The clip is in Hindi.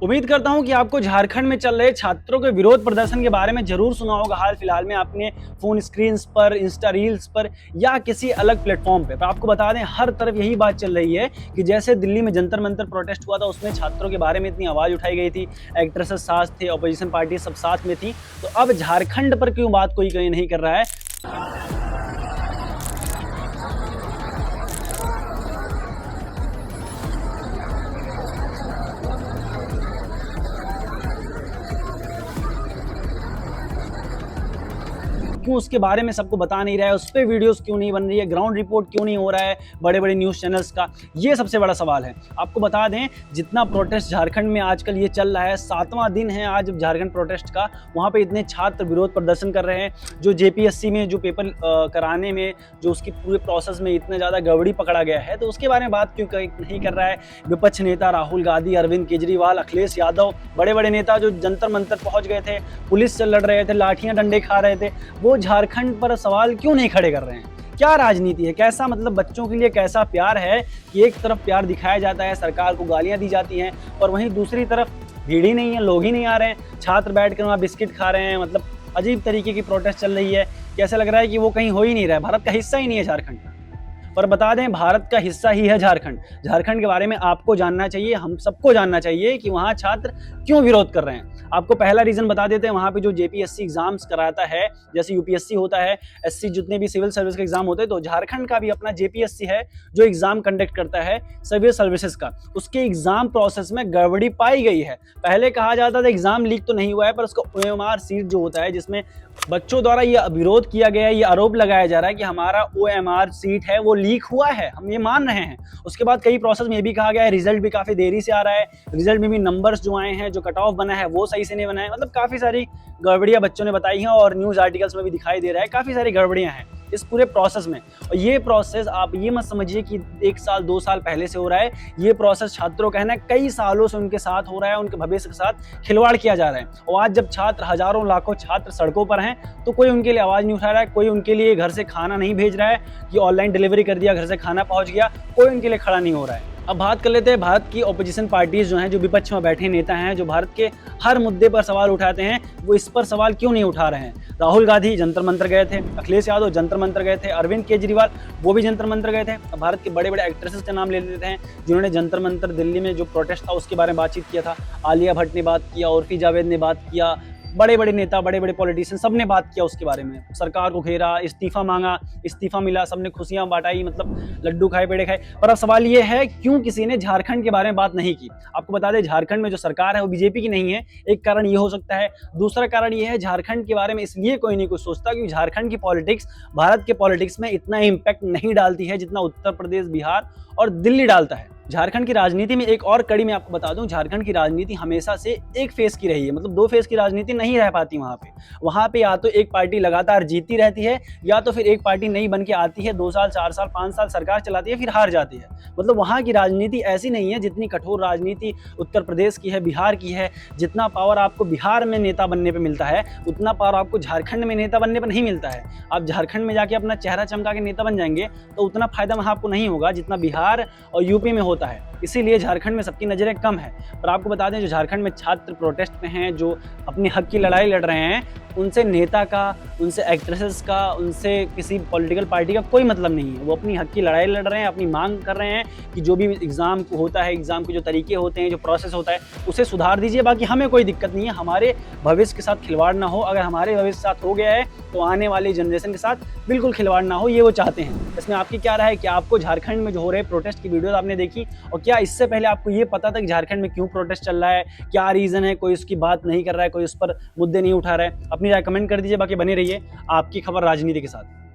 उम्मीद करता हूं कि आपको झारखंड में चल रहे छात्रों के विरोध प्रदर्शन के बारे में जरूर सुना होगा। हाल फिलहाल में आपने फोन स्क्रीन पर, इंस्टा रील्स पर या किसी अलग प्लेटफॉर्म पे। आपको बता दें, हर तरफ यही बात चल रही है कि जैसे दिल्ली में जंतर मंतर प्रोटेस्ट हुआ था, उसमें छात्रों के बारे में इतनी आवाज उठाई गई थी, एक्ट्रेसेस साथ थे, अपोजिशन पार्टी सब साथ में थी, तो अब झारखंड पर क्यों बात कोई कहीं नहीं कर रहा है। क्यों उसके बारे में सबको बता नहीं रहा है, उस पर वीडियोस क्यों नहीं बन रही है, ग्राउंड रिपोर्ट क्यों नहीं हो रहा है बड़े बड़े न्यूज़ चैनल्स का, ये सबसे बड़ा सवाल है। आपको बता दें, जितना प्रोटेस्ट झारखंड में आजकल ये चल रहा है, 7वां दिन है आज झारखंड प्रोटेस्ट का, वहाँ पे इतने छात्र विरोध प्रदर्शन कर रहे हैं। जो जेपीएससी में जो पेपर कराने में जो उसकी पूरे प्रोसेस में इतना ज़्यादा गड़बड़ी पकड़ा गया है, तो उसके बारे में बात क्यों नहीं कर रहा है विपक्ष नेता राहुल गांधी, अरविंद केजरीवाल, अखिलेश यादव, बड़े बड़े नेता जो जंतर मंतर पहुँच गए थे, पुलिस से लड़ रहे थे, लाठियाँ डंडे खा रहे थे, वो झारखंड पर सवाल क्यों नहीं खड़े कर रहे हैं। क्या राजनीति है, कैसा मतलब बच्चों के लिए कैसा प्यार है कि एक तरफ प्यार दिखाया जाता है, सरकार को गालियां दी जाती हैं, और वहीं दूसरी तरफ भीड़ ही नहीं है, लोग ही नहीं आ रहे हैं, छात्र बैठकर वहाँ बिस्किट खा रहे हैं। मतलब अजीब तरीके की प्रोटेस्ट चल रही है कि ऐसा लग रहा है कि वो कहीं हो ही नहीं रहा है, भारत का हिस्सा ही नहीं है झारखंड का। पर बता दें, भारत का हिस्सा ही है झारखंड। झारखंड के बारे में आपको जानना चाहिए, हम सबको जानना चाहिए कि वहाँ छात्र क्यों विरोध कर रहे हैं। आपको पहला रीजन बता देते हैं, वहाँ पे जो जेपीएससी एग्जाम्स कराता है, जैसे यूपीएससी होता है, एससी जितने भी सिविल सर्विस के एग्जाम होते हैं, तो झारखंड का भी अपना जेपीएससी है जो एग्जाम कंडक्ट करता है सिविल सर्विसेज का। उसके एग्जाम प्रोसेस में गड़बड़ी पाई गई है। पहले कहा जाता था एग्जाम लीक तो नहीं हुआ है, पर उसका ओएमआर सीट जो होता है, जिसमें बच्चों द्वारा ये विरोध किया गया है, ये आरोप लगाया जा रहा है कि हमारा ओएमआर सीट है वो लीक हुआ है, हम ये मान रहे हैं। उसके बाद कई प्रोसेस में ये भी कहा गया है रिजल्ट भी काफ़ी देरी से आ रहा है, रिजल्ट में भी नंबर्स जो आए हैं, जो कट ऑफ बना है वो सही से नहीं बना है। मतलब काफ़ी सारी गड़बड़ियाँ बच्चों ने बताई हैं और न्यूज़ आर्टिकल्स में भी दिखाई दे रहा है, काफ़ी सारी गड़बड़ियाँ हैं इस पूरे प्रोसेस में। और ये प्रोसेस आप ये मत समझिए कि 1 साल 2 साल पहले से हो रहा है, ये प्रोसेस छात्रों का है ना, कई सालों से उनके साथ हो रहा है, उनके भविष्य के साथ खिलवाड़ किया जा रहा है। और आज जब छात्र, हजारों लाखों छात्र सड़कों पर हैं, तो कोई उनके लिए आवाज़ नहीं उठा रहा है, कोई उनके लिए घर से खाना नहीं भेज रहा है कि ऑनलाइन डिलीवरी कर दिया, घर से खाना पहुँच गया, कोई उनके लिए खड़ा नहीं हो रहा है। अब बात कर लेते हैं भारत की ओपोजिशन पार्टीज जो हैं, जो विपक्ष में बैठे नेता हैं, जो भारत के हर मुद्दे पर सवाल उठाते हैं, वो इस पर सवाल क्यों नहीं उठा रहे हैं। राहुल गांधी जंतर मंतर गए थे, अखिलेश यादव जंतर मंतर गए थे, अरविंद केजरीवाल वो भी जंतर मंतर गए थे। अब भारत के बड़े बड़े एक्ट्रेसेस का नाम ले लेते हैं जिन्होंने जंतर मंतर दिल्ली में जो प्रोटेस्ट था उसके बारे में बातचीत किया था। आलिया भट्ट ने बात किया, उर्फी जावेद ने बात किया, बड़े बड़े नेता, बड़े बड़े पॉलिटिशियन सब ने बात किया उसके बारे में, सरकार को घेरा, इस्तीफा मांगा, इस्तीफा मिला, सबने खुशियां बांटाई, मतलब लड्डू खाए, पेड़े खाए। पर अब सवाल ये है, क्यों किसी ने झारखंड के बारे में बात नहीं की। आपको बता दें, झारखंड में जो सरकार है वो बीजेपी की नहीं है, एक कारण ये हो सकता है। दूसरा कारण ये है, झारखंड के बारे में इसलिए कोई नहीं कुछ सोचता क्योंकि झारखंड की पॉलिटिक्स भारत के पॉलिटिक्स में इतना इम्पैक्ट नहीं डालती है जितना उत्तर प्रदेश, बिहार और दिल्ली डालता है। झारखंड की राजनीति में एक और कड़ी मैं आपको बता दूं, झारखंड की राजनीति हमेशा से एक फेस की रही है, मतलब 2 फेस की राजनीति नहीं रह पाती वहाँ पे। वहाँ पे या तो एक पार्टी लगातार जीतती रहती है, या तो फिर एक पार्टी नई बन के आती है, 2 साल, 4 साल, 5 साल सरकार चलाती है, फिर हार जाती है। मतलब वहाँ की राजनीति ऐसी नहीं है जितनी कठोर राजनीति उत्तर प्रदेश की है, बिहार की है। जितना पावर आपको बिहार में नेता बनने पर मिलता है, उतना पावर आपको झारखंड में नेता बनने पर नहीं मिलता है। आप झारखंड में जाके अपना चेहरा चमका के नेता बन जाएंगे तो उतना फायदा वहाँ आपको नहीं होगा जितना बिहार और यूपी में होता है। इसीलिए झारखंड में सबकी नज़रें कम है। पर आपको बता दें, जो झारखंड में छात्र प्रोटेस्ट में हैं, जो अपने हक की लड़ाई लड़ रहे हैं, उनसे नेता का, उनसे एक्ट्रेसेस का, उनसे किसी पॉलिटिकल पार्टी का कोई मतलब नहीं है। वो अपनी हक की लड़ाई लड़ रहे हैं, अपनी मांग कर रहे हैं कि जो भी एग्ज़ाम होता है, एग्ज़ाम के जो तरीके होते हैं, जो प्रोसेस होता है, उसे सुधार दीजिए। बाकी हमें कोई दिक्कत नहीं है, हमारे भविष्य के साथ खिलवाड़ ना हो। अगर हमारे भविष्य के साथ हो गया है तो आने वाली जनरेशन के साथ बिल्कुल खिलवाड़ ना हो, ये वो चाहते हैं। इसमें आपकी क्या राय है कि आपको झारखंड में जो हो रहे प्रोटेस्ट की वीडियोज़ आपने देखी, और क्या इससे पहले आपको ये पता था कि झारखंड में क्यों प्रोटेस्ट चल रहा है, क्या रीज़न है, कोई उसकी बात नहीं कर रहा है, कोई उस पर मुद्दे नहीं उठा रहा है। अपनी राय कमेंट कर दीजिए। बाकी बने रहिए आपकी खबर राजनीति के साथ।